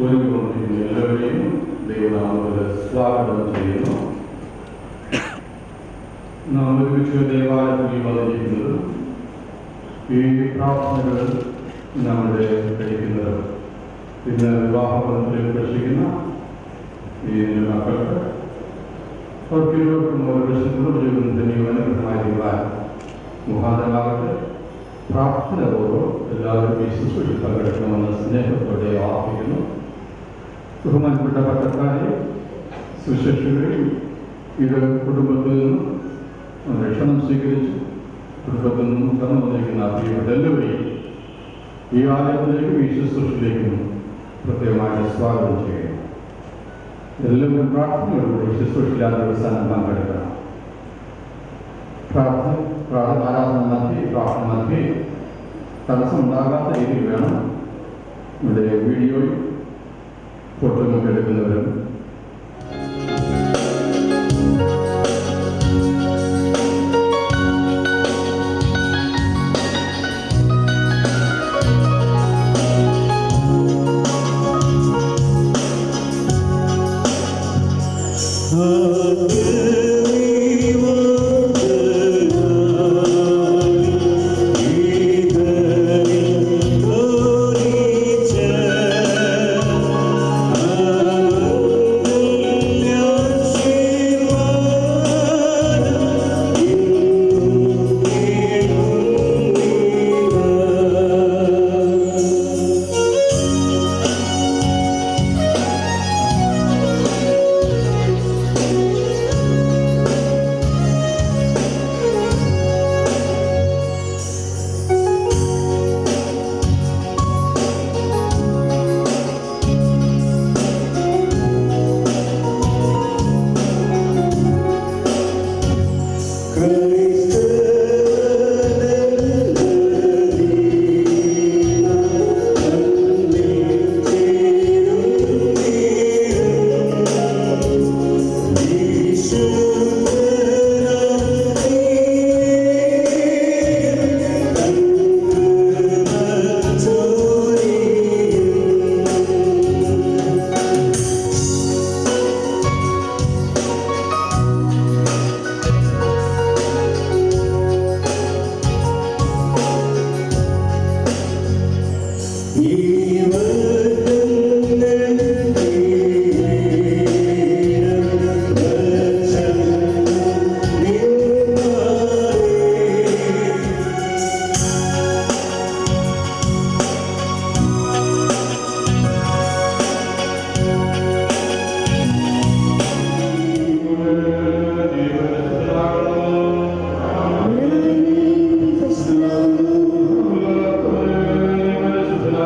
ഒരുങ്ങിക്കൊണ്ടിരിക്കുന്ന എല്ലാവരെയും ദൈവനാമത്തിൽ സ്വാഗതം ചെയ്യുന്നു. നാം ഒരുമിച്ച് ദേവാലയത്തിൽ വന്നിരിക്കുന്നത് ഈ പ്രാർത്ഥനകൾ നമ്മുടെ കഴിക്കുന്നത് ഇന്ന് വിവാഹബന്ധത്തിൽ പ്രവേശിക്കുന്ന ഈ മക്കൾക്ക് അവർക്കും ഒരു വർഷത്തിലും ജീവിതം ധന്യവാനുഗ്രഹമായിരിക്കാൻ മുഖാന്തരമാകട്ടെ. പ്രാർത്ഥനപൂർവ്വം എല്ലാവരും ഈ ശുശ്രൂഷയിൽ പങ്കെടുക്കണമെന്ന് സ്നേഹത്തോടെ ആർപ്പിക്കുന്നു. ബഹുമാനപ്പെട്ട പട്ടക്കാരെ, സുശേഷകളെയും ഇത് കുടുംബത്തിൽ നിന്നും രക്ഷണം സ്വീകരിച്ച് കുടുംബത്തിൽ നിന്നും കടന്നു വന്നിരിക്കുന്ന പ്രിയപ്പെട്ട എല്ലാവരെയും ഈ ആലയത്തിലേക്കും ഈ ശുശ്രൂഷയിലേക്കും പ്രത്യേകമായി സ്വാഗതം ചെയ്യുന്നു. എല്ലാവരും പ്രാർത്ഥനയോടുകൂടി ശുശ്രൂഷയില്ലാത്ത അവസാനം പങ്കെടുക്കണം. ആരാധന നടത്തി പ്രാർത്ഥന നടത്തി തടസ്സമുണ്ടാകാത്ത രീതിയിൽ വേണം ഇവിടെ വീഡിയോയും ഫോട്ടോയും എടുക്കുന്നവരും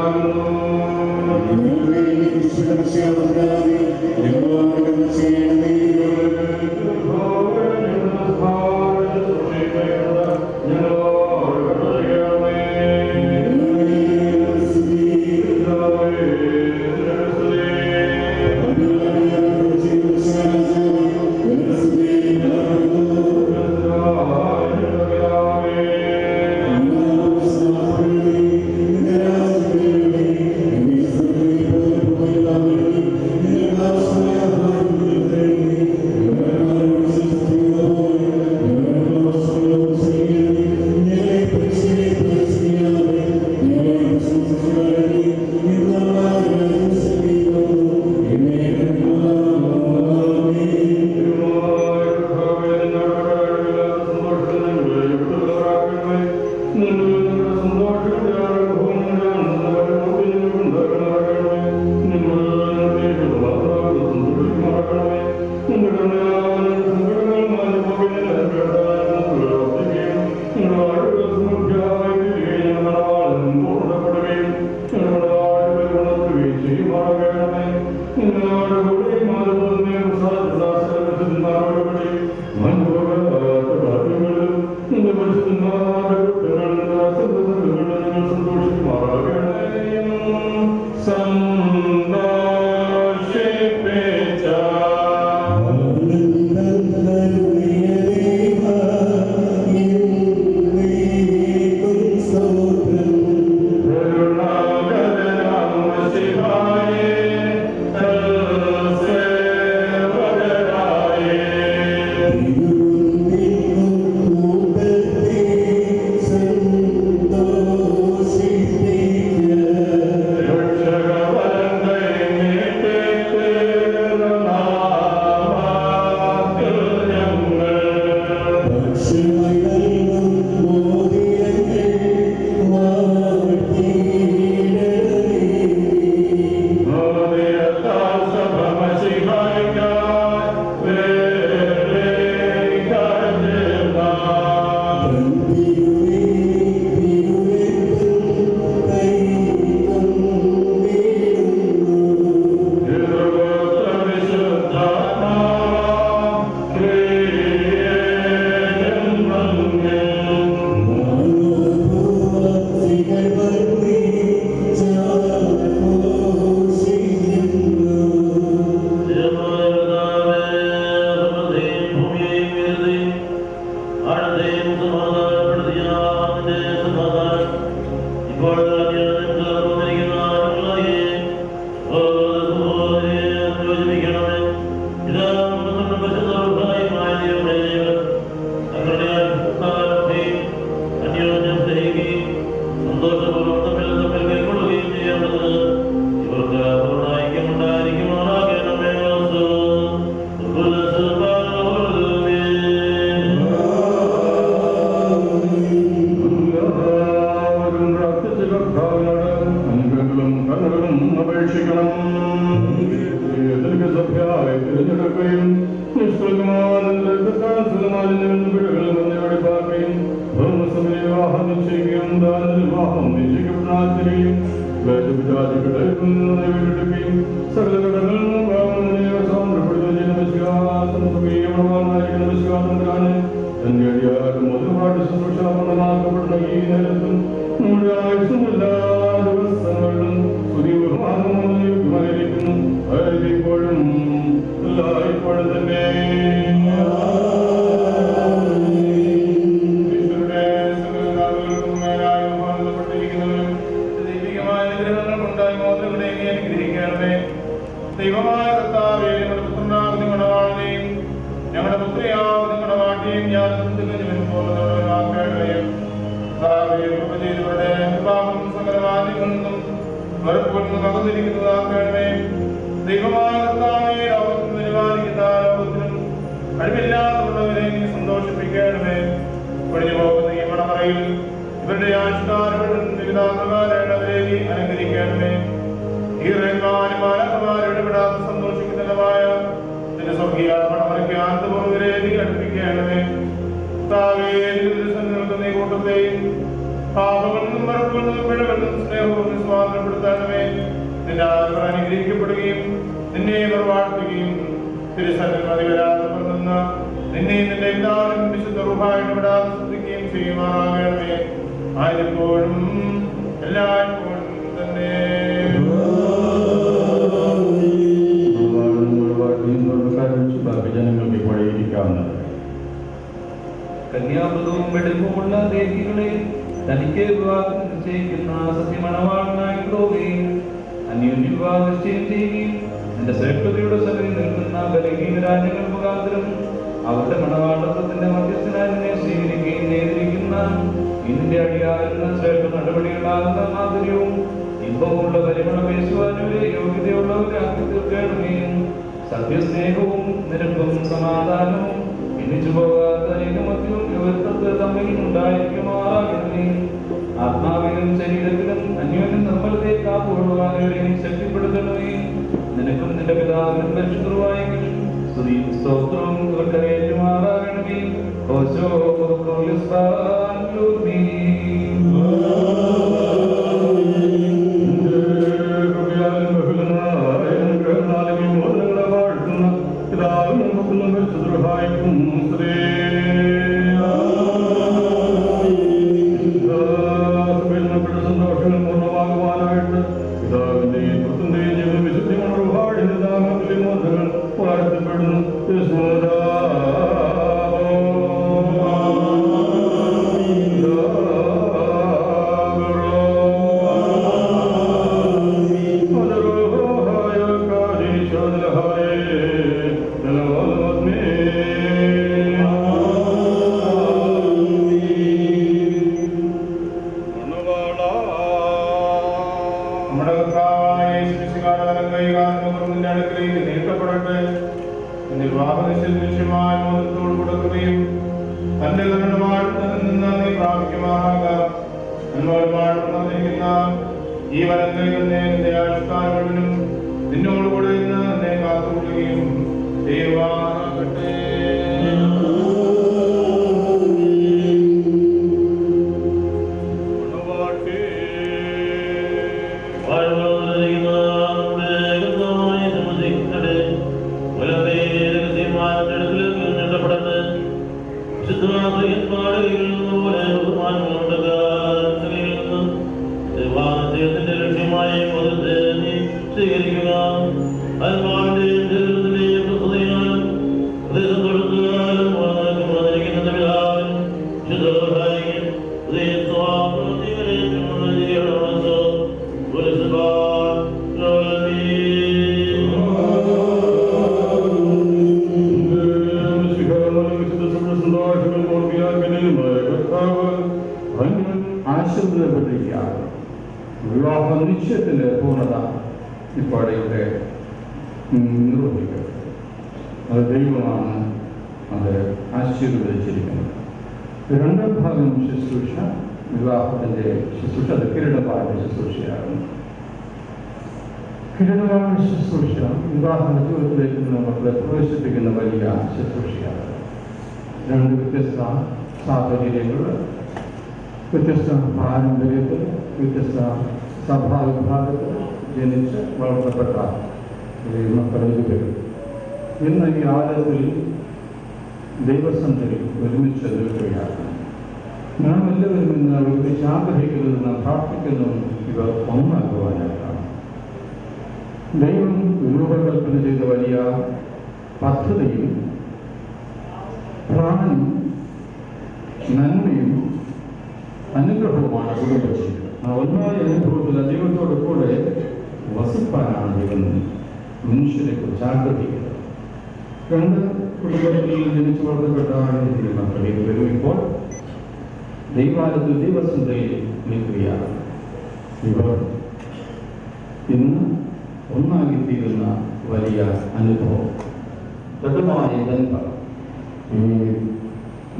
Amen. They വിവാഹ നിശ്ചയത്തിൻ്റെ പൂർണ്ണത ഇപ്പോഴെ ഇവിടെ നിർവഹിക്കുന്നത്. അത് ദൈവമാണ് അത് ആശീർവദിച്ചിരിക്കുന്നത്. രണ്ടാം ഭാഗം ശുശ്രൂഷ, വിവാഹത്തിൻ്റെ ശുശ്രൂഷ, അത് കിരീടപാഠ ശുശ്രൂഷയാകുന്നു. കിരീടപാഠ ശുശ്രൂഷ വിവാഹ ജീവിതത്തിലേക്ക് നമ്മളെ പ്രവേശിപ്പിക്കുന്ന വലിയ ശുശ്രൂഷയാണ്. രണ്ട് വ്യത്യസ്ത സാഹചര്യങ്ങൾ, വ്യത്യസ്ത പാരമ്പര്യത്തിൽ, വ്യത്യസ്ത സഭാവിഭാഗത്തിൽ ജനിച്ച് വളർത്തപ്പെട്ട മക്കളിൽ വരും. ഇന്ന് ഈ ആലയത്തിൽ ദൈവസന്നിധിയിൽ ഒരുമിച്ച് നിൽക്കുകയാണ്. നാം എല്ലാവരും ഇന്ന് ഒരുമിച്ച് ആഗ്രഹിക്കുന്നത്, നാം പ്രാർത്ഥിക്കുന്നു, ഇവർ ഒന്നാക്കുവാനായിട്ടാണ്. ദൈവം രൂപകൽപ്പന ചെയ്ത വലിയ പദ്ധതിയും പ്രാണനും നന്മയും അനുഗ്രഹവുമാണ് കുടുംബജീവിതം. ആ ഒന്നായ അനുഭവത്തിൽ ദൈവത്തോട് കൂടെ വസിപ്പാനാണ് ദൈവം മനുഷ്യരെ കുറിച്ച് ആഗ്രഹിക്കുന്നത്. രണ്ട് കുടുംബത്തിൽ ജനിച്ചു വളർത്തപ്പെട്ട മക്കളിൽ വരുമ്പോൾ ദൈവാലയത്തിൽ ദൈവസന്നിധിയിൽ നിൽക്കുകയാണ്. ഇവർ ഇന്ന് ഒന്നാകിത്തീരുന്ന വലിയ അനുഭവം, ദൃഢമായ ബന്ധം ഈ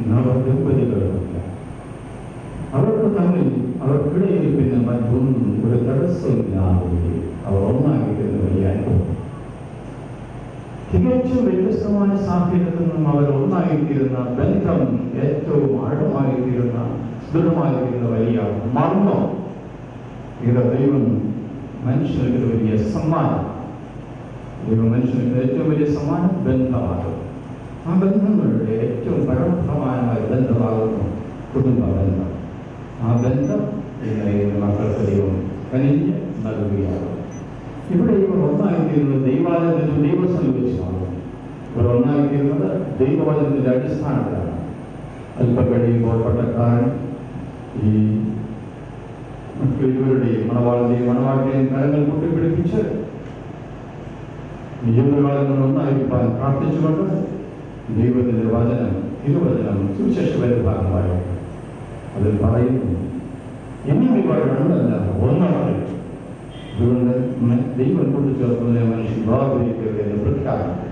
നവദമ്പതികളുമില്ല. അവർക്ക് തമ്മിൽ അവർക്കിടയിൽ പിന്നെ മറ്റൊന്നും ഒരു തടസ്സമില്ലാതെ അവർ ഒന്നാകിത്തീരുന്ന വലിയ അനുഭവം. തികച്ചും വ്യത്യസ്തമായ സാഹചര്യത്തിൽ നിന്നും അവർ ഒന്നായിത്തീരുന്ന ബന്ധം ഏറ്റവും ആഴമായിത്തീരുന്ന ദൃഢമായിത്തീരുന്ന വലിയ മർമ്മം. ഇത് ദൈവം മനുഷ്യർക്ക് വലിയ സമ്മാനം. ദൈവം മനുഷ്യർക്ക് ഏറ്റവും വലിയ സമ്മാനം ബന്ധമാകും. ആ ബന്ധങ്ങളുടെ ഏറ്റവും പരമപ്രധാനമായ ബന്ധമാകുന്നു കുടുംബ ബന്ധം. ആ ബന്ധം മക്കൾക്ക് ദൈവം കനിഞ്ഞ് നൽകുകയാകും. ഇവിടെ ഇവർ ഒന്നായിത്തീരുന്നത് ദൈവാലയത്തിൽ ദൈവസന്നിധിയാണ്. ഇവർ ഒന്നായിത്തീരുന്നത് ദൈവവചനത്തിൻ്റെ അടിസ്ഥാനത്തിലാണ്. അല്പം കഴിയുമ്പോൾ പട്ടക്കാരൻ ഈ ഇവരുടെയും മണവാളിന്റെയും കരങ്ങൾ കൂട്ടിപ്പിടിപ്പിച്ച് ജീവിതകാലങ്ങൾ ഒന്നായിരിക്കാൻ പ്രാർത്ഥിച്ചുകൊണ്ട് ദൈവത്തിൻ്റെ വചനം, തിരുവചനം, സുവിശേഷ ഭാഗമായി അതിൽ പറയുന്നു, ഇനിയും ഇവർ രണ്ടല്ല ഒന്നാണ്. അതുകൊണ്ട് ദൈവം കൂട്ടിച്ചേർക്കുന്നതിനെ മനുഷ്യൻ ഭാഗവഹിക്കുക എന്ന് പ്രഖ്യാപിക്കും.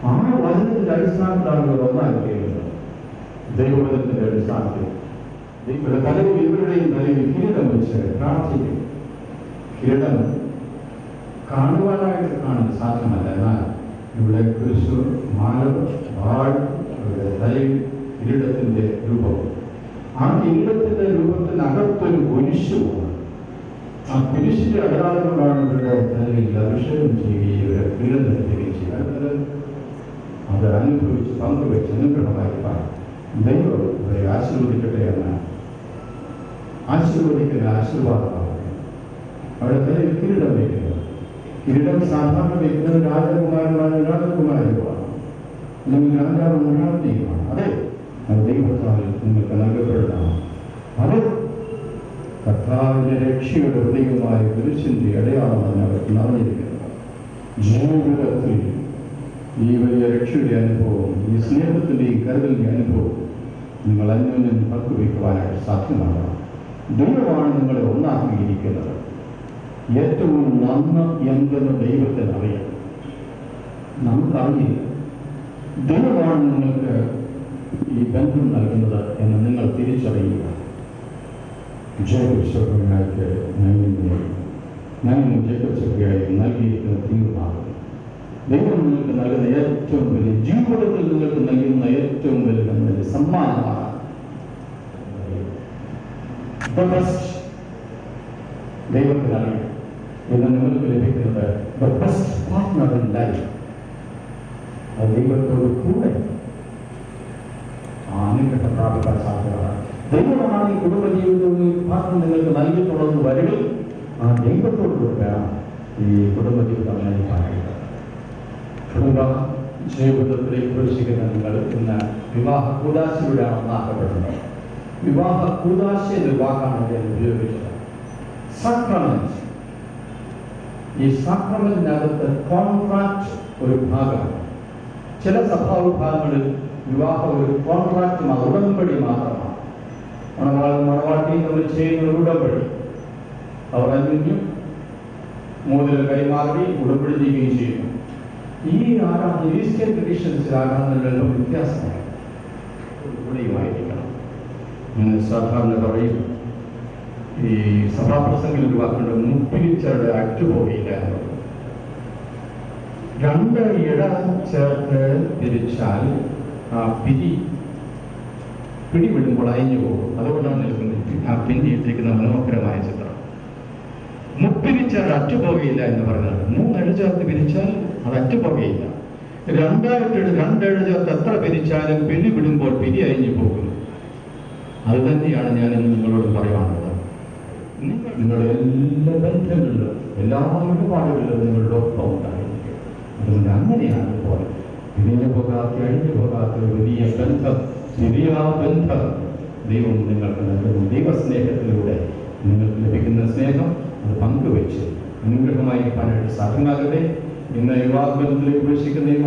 ആ വചനത്തിന്റെ അടിസ്ഥാനത്തിലാണ് ഇവർ ഒന്നാക്കിയത്. ദൈവവചനത്തിന്റെ അടിസ്ഥാനത്തിൽ ഇവരുടെ തലയിൽ, ഇവരുടെയും തലയിൽ കിരീടം വെച്ച് പ്രാർത്ഥിക്കും. കിരീടം കാണുവാനായിട്ട് കാണാൻ സാധ്യമല്ല. എന്നാൽ ഇവിടെ കുരിശു, മാലവ്, വാൾ, ഇവരുടെ തലയിൽ കിരീടത്തിന്റെ രൂപവും, ആ കിരീടത്തിന്റെ രൂപത്തിനകത്തൊരു കുരിശുമാണ്. ആ കുരിശിന്റെ അടയാളങ്ങളാണ് ഇവരുടെ തലയിൽ അഭിഷേകം ചെയ്യുകയും ഇവരെ കിരീടം ധരിക്കുകയും ചെയ്യുന്നത്. അത് അനുഭവിച്ച് പങ്കുവെച്ച് അനുഗ്രഹമായിരിക്കാൻ ദൈവം ഇവരെ ആശീർവദിക്കട്ടെ എന്ന് ആശീർവദിക്കുന്ന ആശീർവാദമാണ്. അവിടെ തലയിൽ കിരീടം വയ്ക്കുന്നത്. കിരീടം സാധാരണ വയ്ക്കുന്നത് രാജകുമാരന്മാരും രാജകുമാരിയുമാണ്, അല്ലെങ്കിൽ രാജാവും രാജ്ഞിയുമാണ്. അതെ, അത് ദൈവത്താൽ നിങ്ങൾക്ക് നൽകപ്പെടുന്നതാണ്. അത് കർത്താവിന്റെ രക്ഷയുടെ ഹൃദയമായ കുരിശിന്റെ അടയാളമാണ് അവർക്ക് നടന്നിരിക്കുന്നത്. ജീവിതത്തിൽ ഈ വലിയ രക്ഷയുടെ അനുഭവം, ഈ സ്നേഹത്തിൻ്റെയും കരുതലിൻ്റെ അനുഭവം നിങ്ങൾ അന്യോന്യം പങ്കുവയ്ക്കുവാനായിട്ട് സാധ്യമാണ്. ദൈവമാണ് നിങ്ങളെ ഒന്നാക്കിയിരിക്കുന്നത്. ഏറ്റവും നന്ന് എന്തെന്ന് ദൈവത്തിന് അറിയാം, നമുക്കറിയില്ല. ദൈവമാണ് നിങ്ങൾക്ക് ഈ ബന്ധം നൽകുന്നത് എന്ന് നിങ്ങൾ തിരിച്ചറിയുക. ജേക്കബ് ശബ്ദങ്ങൾക്ക് ഞാനും ജേക്കബ് ശബ്ദയായി നൽകിയിരിക്കുന്ന തീർമാനം ദൈവം നിങ്ങൾക്ക് നൽകുന്ന ഏറ്റവും വലിയ, ജീവിതത്തിൽ നിങ്ങൾക്ക് നൽകുന്ന ഏറ്റവും വലിയ സമ്മാനമാണ്. ദൈവത്തിനറിയാം ഇന്ന് നിങ്ങൾക്ക് ലഭിക്കുന്നത് the best partner in life. അത് ദൈവത്തോട് കൂടെ അനുഗ്രഹം പ്രാപിക്കാൻ സാധ്യതയാണ്. ദൈവമാണ് ഈ കുടുംബജീവിതത്തിൽ പാർട്ട്ണർ നിങ്ങൾക്ക് നൽകിയിട്ടുള്ളത് വരികിൽ ആ ദൈവത്തോട് വേണം ഈ കുടുംബജീവിതം നയിക്കാനായിട്ട്. കുടുംബ ജീവിതത്തിലേക്ക് പ്രവേശിക്കുന്ന നിങ്ങൾ ഇന്ന് വിവാഹ കൂദാശയിലൂടെയാണ് ഒന്നാക്കപ്പെടുന്നത്. വിവാഹ കൂദാശ എന്നൊരു വാക്കാണ് ഞാൻ ഉപയോഗിച്ചത്. സാക്രമെന്റ്. ഈ സാക്രമെന്റിനകത്ത് കോൺട്രാക്ട് ഒരു ഭാഗമാണ്. ചില സഭാവിഭാഗങ്ങളിൽ വിവാഹം ഒരു കോൺട്രാക്ട്, ഉടമ്പടി മാത്രമാണ്. മണവാട്ടിയും നമ്മൾ ചെയ്യുന്ന ഒരു ഉടമ്പടി. അവർ അന്യോന്യം മോതിരം കൈമാറി ഉടമ്പടി ചെയ്യുകയും ചെയ്യുന്നു. ഈ ആരാധന ഈസ്റ്റേൺ ട്രഡീഷൻസിൽ ആരാധനകളെല്ലാം വ്യത്യാസമാണ്. കൂടെയുമായിരിക്കണം. ഞാൻ സാധാരണ പറയും, ഈ സഭാപ്രസംഗം ഒരു വാക്കുണ്ട്, മുപ്പിരിച്ചവരുടെ അറ്റുപോകയില്ല എന്നുള്ളത്. 2 ഇഴ ചേർത്ത് തിരിച്ചാൽ ആ പിടിവിടുമ്പോൾ അയഞ്ഞു പോകും. അതുകൊണ്ടാണ് നിൽക്കുന്നത് ആ പിന്നിയിട്ടിരിക്കുന്ന മനോഹരമായ ചിത്രം. മുപ്പിരിച്ചാൽ അറ്റുപോകയില്ല എന്ന് പറഞ്ഞാൽ 3 ഇഴ ചേർത്ത് പിരിച്ചാൽ അത് അറ്റുപോകയില്ല. 2 ഇഴ ചേർത്ത് എത്ര പിരിച്ചാലും പിരി വിടുമ്പോൾ പിരി അയഞ്ഞു പോകുന്നു. അത് തന്നെയാണ് ഞാൻ ഇന്ന് നിങ്ങളോട് പറയുവാനുള്ളത്. നിങ്ങളുടെ എല്ലാ ബന്ധങ്ങളിലും എല്ലാ ഇടപാടുകളിലും നിങ്ങളുടെ ഒപ്പം ഉണ്ടായിരിക്കും. അതുകൊണ്ട് അങ്ങനെയാണ് പോലെ പിരിഞ്ഞു പോകാത്ത അഴിഞ്ഞു പോകാത്ത ഒരു വലിയ ബന്ധം, ശരിയാ ബന്ധം ദൈവം നിങ്ങൾക്ക് നൽകുന്നു. ദൈവസ്നേഹത്തിലൂടെ നിങ്ങൾക്ക് ലഭിക്കുന്ന സ്നേഹം അത് പങ്കുവെച്ച് അനുഗ്രഹമായിരിക്കാനായിട്ട് സാധ്യമാകട്ടെ. ഇന്ന് വിവാഹബന്ധത്തിലേക്ക് പ്രവേശിക്കുന്ന ഈ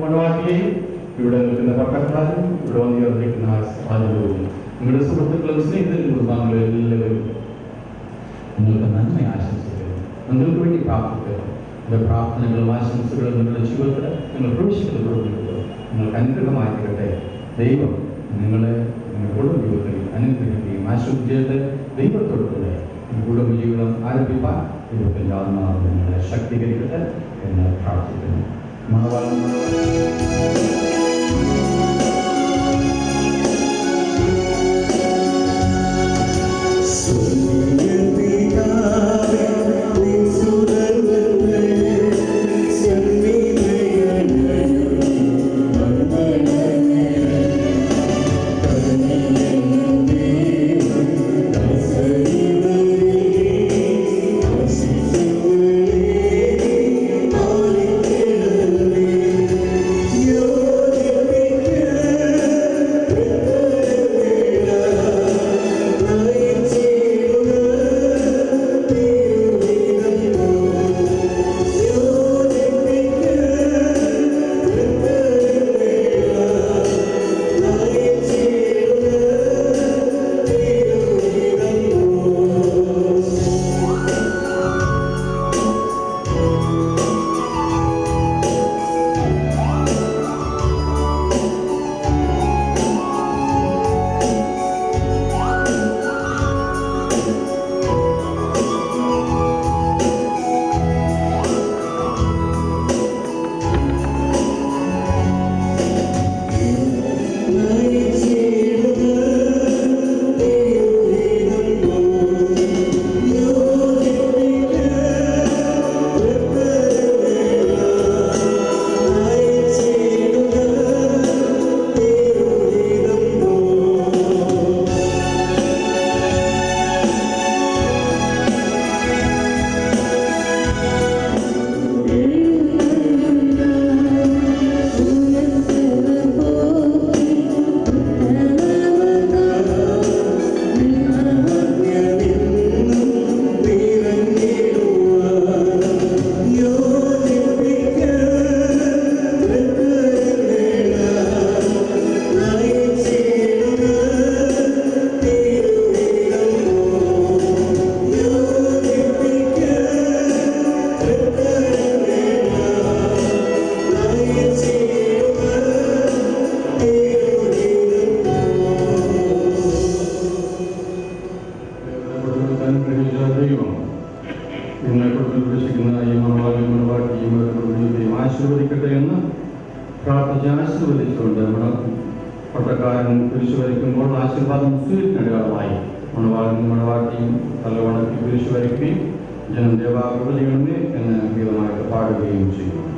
മണവാട്ടിയെയും ഇവിടെ നിൽക്കുന്ന പക്കക്കാരും ഇവിടെ വന്നിരിക്കുന്ന ആളുകളും നിങ്ങളുടെ സുഹൃത്തുക്കളും സ്നേഹിതരും കുടുംബാംഗങ്ങളും എല്ലാവരും നിങ്ങൾക്ക് നന്മ ആശംസിക്കുന്നു. നിങ്ങൾക്ക് വേണ്ടി പ്രാർത്ഥിക്കുന്നു. നിങ്ങളുടെ പ്രാർത്ഥനകളും ആശംസകളും നിങ്ങളുടെ ജീവിതത്തിൽ നിങ്ങൾ പ്രവേശിക്കുന്നത് നിങ്ങൾക്ക് അനുഗ്രഹമായിരിക്കട്ടെ. ദൈവം നിങ്ങളെ നിങ്ങളുടെ കുടുംബ ജീവിതത്തിൽ അനുഗ്രഹിക്കുകയും ആശംസിച്ച് ദൈവത്തോടുകൂടെ കുടുംബ ജീവിതം ആരംഭിക്കാൻ ദൈവത്തിൻ്റെ ആത്മാവ് നിങ്ങളെ ശക്തീകരിക്കട്ടെ എന്ന് പ്രാർത്ഥിക്കുന്നു. ആശീർവദിക്കട്ടെ എന്ന് പ്രാർത്ഥിച്ച് ആശീർവദിച്ചുകൊണ്ട് നമ്മുടെ പട്ടക്കാരൻ കുരിശു വരയ്ക്കുമ്പോൾ ആശീർവാദം സ്വീകരിക്കുന്നയാളായി മണവാട്ടിയും തലവണത്തിൽ കുരിശു വരയ്ക്കുകയും ജനം ദേവാകൃപ ചെയ്യണമേ എന്ന് ഗീതമായിട്ട് പാടുകയും ചെയ്യും.